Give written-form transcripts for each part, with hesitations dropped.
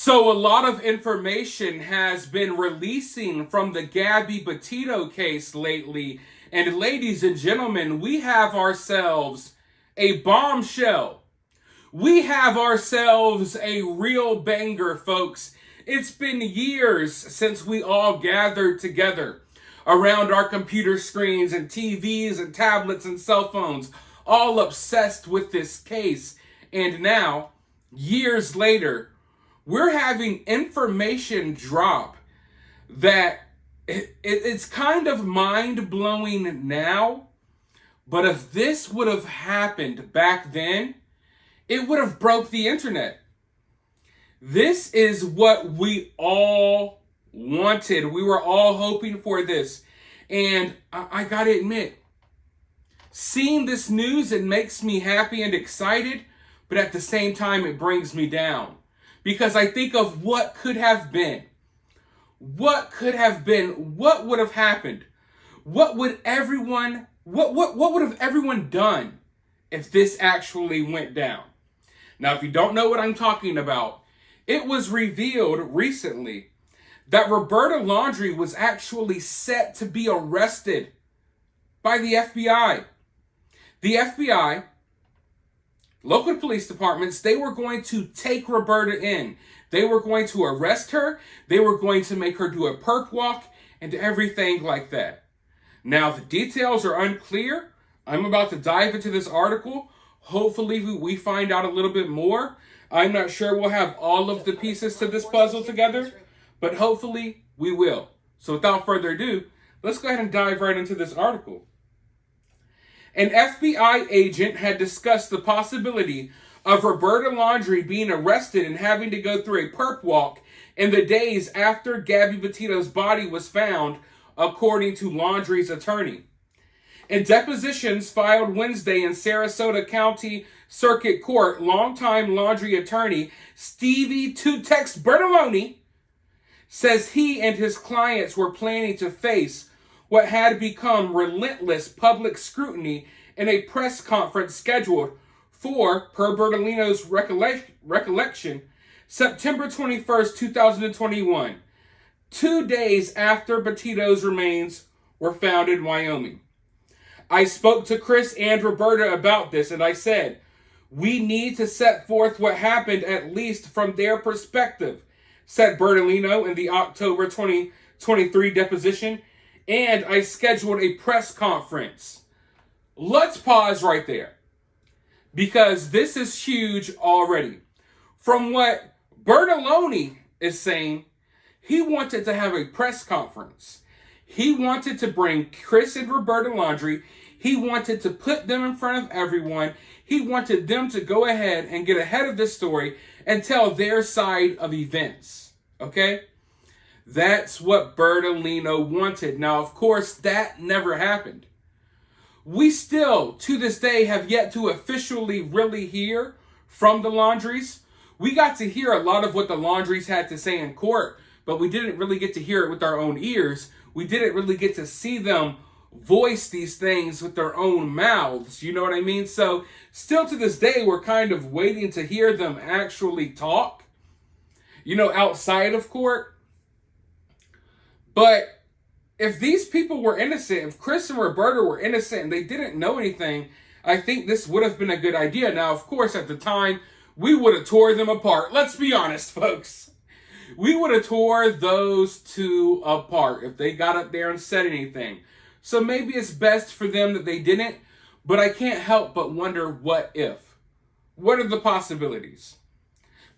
So a lot of information has been releasing from the Gabby Petito case lately. And ladies and gentlemen, we have ourselves a bombshell. We have ourselves a real banger, folks. It's been years since we all gathered together around our computer screens and TVs and tablets and cell phones, all obsessed with this case. And now, years later, we're having information drop that it's kind of mind-blowing now, but if this would have happened back then, it would have broke the internet. This is what we all wanted. We were all hoping for this. And I gotta admit, seeing this news, it makes me happy and excited, but at the same time, it brings me down. Because I think of what could have been. What could have been? What would have happened? What would everyone have everyone done if this actually went down? Now, if you don't know what I'm talking about, it was revealed recently that Roberta Laundrie was actually set to be arrested by the FBI. The FBI, local police departments, they were going to take Roberta in. They were going to arrest her. They were going to make her do a perp walk and everything like that. Now, the details are unclear. I'm about to dive into this article. Hopefully, we find out a little bit more. I'm not sure we'll have all of the pieces to this puzzle together, but hopefully we will. So without further ado, let's go ahead and dive right into this article. An FBI agent had discussed the possibility of Roberta Laundrie being arrested and having to go through a perp walk in the days after Gabby Petito's body was found, according to Laundrie's attorney. In depositions filed Wednesday in Sarasota County Circuit Court, longtime Laundrie attorney Stevie Tutex Bertoloni says he and his clients were planning to face what had become relentless public scrutiny in a press conference scheduled for, per Bertolino's recollection, September 21st, 2021, 2 days after Petito's remains were found in Wyoming. I spoke to Chris and Roberta about this, and I said, we need to set forth what happened at least from their perspective, said Bertolino in the October 2023 deposition, and I scheduled a press conference. Let's pause right there, because this is huge already. From what Bertoloni is saying, he wanted to have a press conference. He wanted to bring Chris and Roberta Laundrie. He wanted to put them in front of everyone. He wanted them to go ahead and get ahead of this story and tell their side of events. Okay? That's what Bertolino wanted. Now, of course, that never happened. We still, to this day, have yet to officially really hear from the Laundries. We got to hear a lot of what the Laundries had to say in court, but we didn't really get to hear it with our own ears. We didn't really get to see them voice these things with their own mouths. You know what I mean? So still to this day, we're kind of waiting to hear them actually talk, outside of court. But if these people were innocent, if Chris and Roberta were innocent and they didn't know anything, I think this would have been a good idea. Now, of course, at the time, we would have tore them apart. Let's be honest, folks. We would have tore those two apart if they got up there and said anything. So maybe it's best for them that they didn't, but I can't help but wonder what if. What are the possibilities?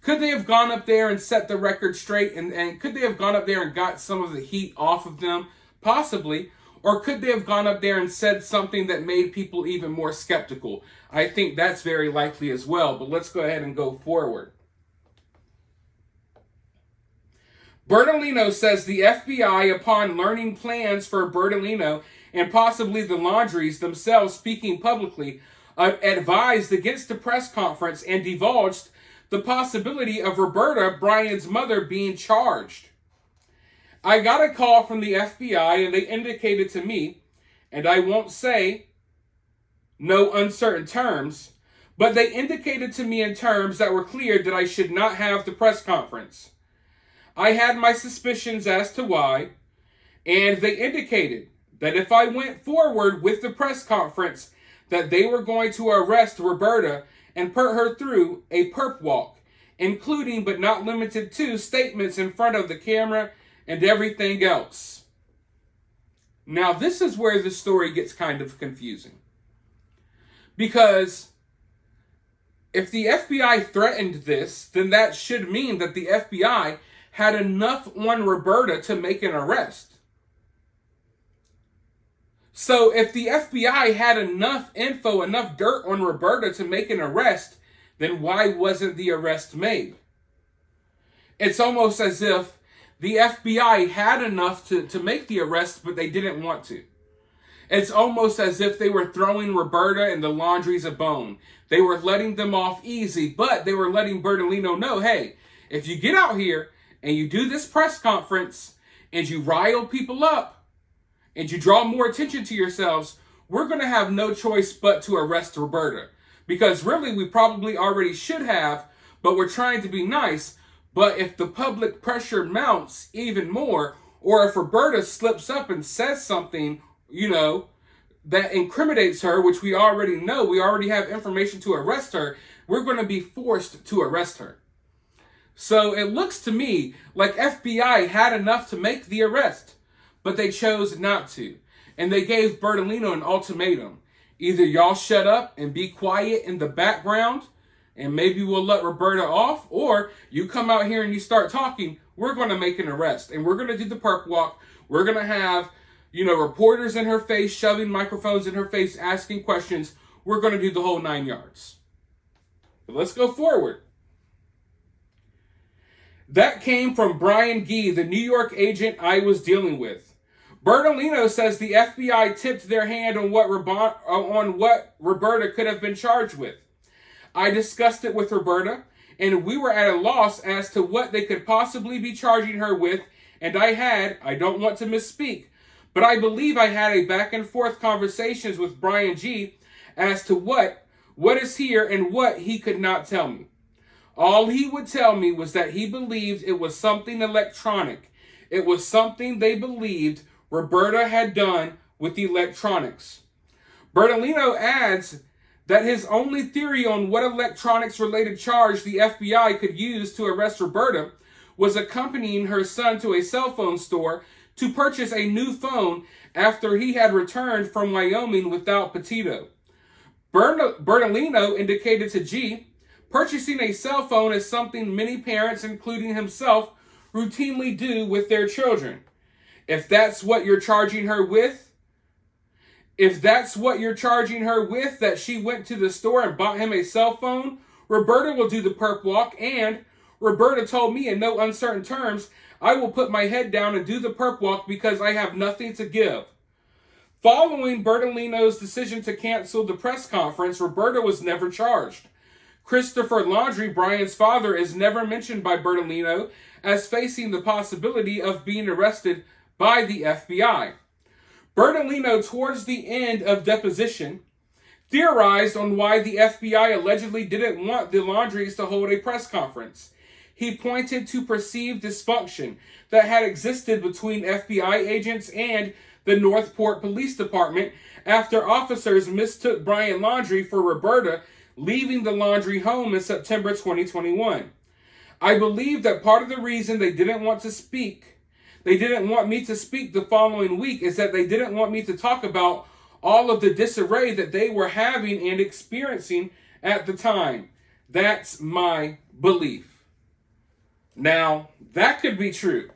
Could they have gone up there and set the record straight, and could they have gone up there and got some of the heat off of them? Possibly. Or could they have gone up there and said something that made people even more skeptical? I think that's very likely as well, but let's go ahead and go forward. Bertolino says the FBI, upon learning plans for Bertolino and possibly the Laundries themselves speaking publicly, advised against the press conference and divulged the possibility of Roberta, Brian's mother, being charged. I got a call from the FBI and they indicated to me, and I won't say no uncertain terms, but they indicated to me in terms that were clear that I should not have the press conference. I had my suspicions as to why, and they indicated that if I went forward with the press conference, that they were going to arrest Roberta and put her through a perp walk, including but not limited to statements in front of the camera and everything else. Now, this is where the story gets kind of confusing. Because if the FBI threatened this, then that should mean that the FBI had enough on Roberta to make an arrest. So if the FBI had enough info, enough dirt on Roberta to make an arrest, then why wasn't the arrest made? It's almost as if the FBI had enough to make the arrest, but they didn't want to. It's almost as if they were throwing Roberta and the Laundries a bone. They were letting them off easy, but they were letting Bertolino know, hey, if you get out here and you do this press conference and you rile people up and you draw more attention to yourselves, we're going to have no choice but to arrest Roberta. Because really, we probably already should have, but we're trying to be nice. But if the public pressure mounts even more, or if Roberta slips up and says something, that incriminates her, which we already know, we already have information to arrest her, we're going to be forced to arrest her. So it looks to me like FBI had enough to make the arrest, but they chose not to. And they gave Bertolino an ultimatum. Either y'all shut up and be quiet in the background, and maybe we'll let Roberta off, or you come out here and you start talking, we're going to make an arrest. And we're going to do the perp walk. We're going to have, reporters in her face, shoving microphones in her face, asking questions. We're going to do the whole 9 yards. But let's go forward. That came from Brian Gee, the New York agent I was dealing with. Bertolino says the FBI tipped their hand on what Roberta could have been charged with. I discussed it with Roberta, and we were at a loss as to what they could possibly be charging her with, and I don't want to misspeak, but I believe I had a back and forth conversations with Brian G as to what is here and what he could not tell me. All he would tell me was that he believed it was something electronic. It was something they believed Roberta had done with the electronics. Bertolino adds that his only theory on what electronics-related charge the FBI could use to arrest Roberta was accompanying her son to a cell phone store to purchase a new phone after he had returned from Wyoming without Petito. Bertolino indicated to G, purchasing a cell phone is something many parents, including himself, routinely do with their children. If that's what you're charging her with, that she went to the store and bought him a cell phone, Roberta will do the perp walk, and Roberta told me in no uncertain terms, I will put my head down and do the perp walk because I have nothing to give. Following Bertolino's decision to cancel the press conference, Roberta was never charged. Christopher Laundrie, Brian's father, is never mentioned by Bertolino as facing the possibility of being arrested by the FBI. Bertolino, towards the end of deposition, theorized on why the FBI allegedly didn't want the Laundries to hold a press conference. He pointed to perceived dysfunction that had existed between FBI agents and the Northport Police Department after officers mistook Brian Laundrie for Roberta leaving the Laundrie home in September 2021. I believe that part of the reason they didn't want me to speak the following week is that they didn't want me to talk about all of the disarray that they were having and experiencing at the time. That's my belief. Now, that could be true.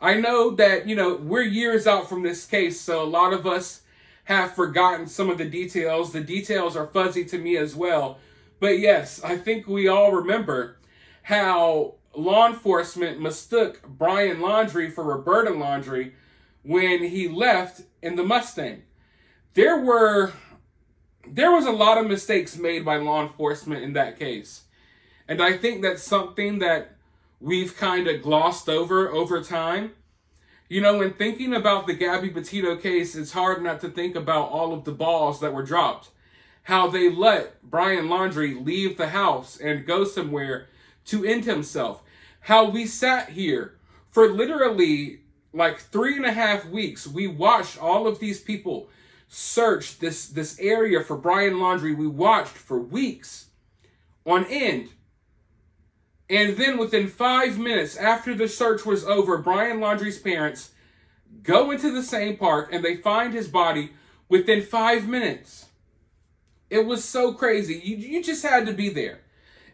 I know that, we're years out from this case, so a lot of us have forgotten some of the details. The details are fuzzy to me as well. But yes, I think we all remember how law enforcement mistook Brian Laundrie for Roberta Laundrie when he left in the Mustang. There was a lot of mistakes made by law enforcement in that case. And I think that's something that we've kind of glossed over time. When thinking about the Gabby Petito case, it's hard not to think about all of the balls that were dropped. How they let Brian Laundrie leave the house and go somewhere to end himself. How we sat here For literally like 3.5 weeks, we watched all of these people search this area for Brian Laundrie. We watched for weeks on end. And then within 5 minutes after the search was over, Brian Laundrie's parents go into the same park and they find his body within 5 minutes. It was so crazy. You just had to be there.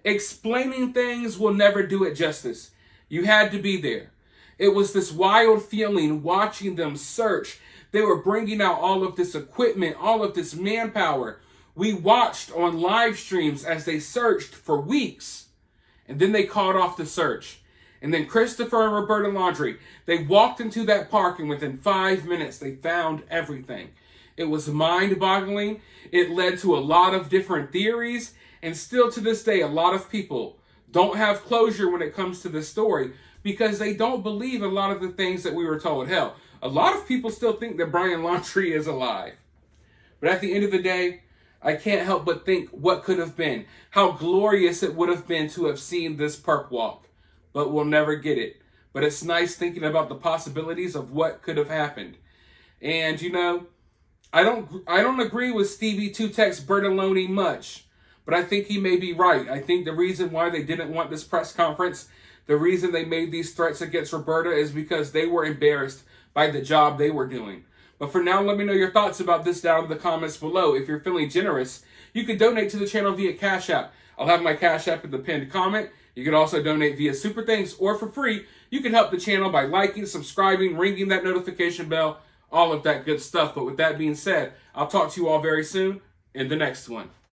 Explaining things will never do it justice. You had to be there. It was this wild feeling watching them search. They were bringing out all of this equipment, all of this manpower. We watched on live streams as they searched for weeks. And then they called off the search. And then Christopher and Roberta Laundrie, they walked into that park and within 5 minutes, they found everything. It was mind-boggling. It led to a lot of different theories. And still to this day, a lot of people don't have closure when it comes to this story because they don't believe a lot of the things that we were told. Hell, a lot of people still think that Brian Laundrie is alive. But at the end of the day, I can't help but think what could have been, how glorious it would have been to have seen this park walk. But we'll never get it. But it's nice thinking about the possibilities of what could have happened. And, you know, I don't agree with Stevie Two Tex Bertolone much, but I think he may be right. I think the reason why they didn't want this press conference, the reason they made these threats against Roberta is because they were embarrassed by the job they were doing. But for now, let me know your thoughts about this down in the comments below. If you're feeling generous, you can donate to the channel via Cash App. I'll have my Cash App in the pinned comment. You can also donate via Super Thanks or for free. You can help the channel by liking, subscribing, ringing that notification bell, all of that good stuff. But with that being said, I'll talk to you all very soon in the next one.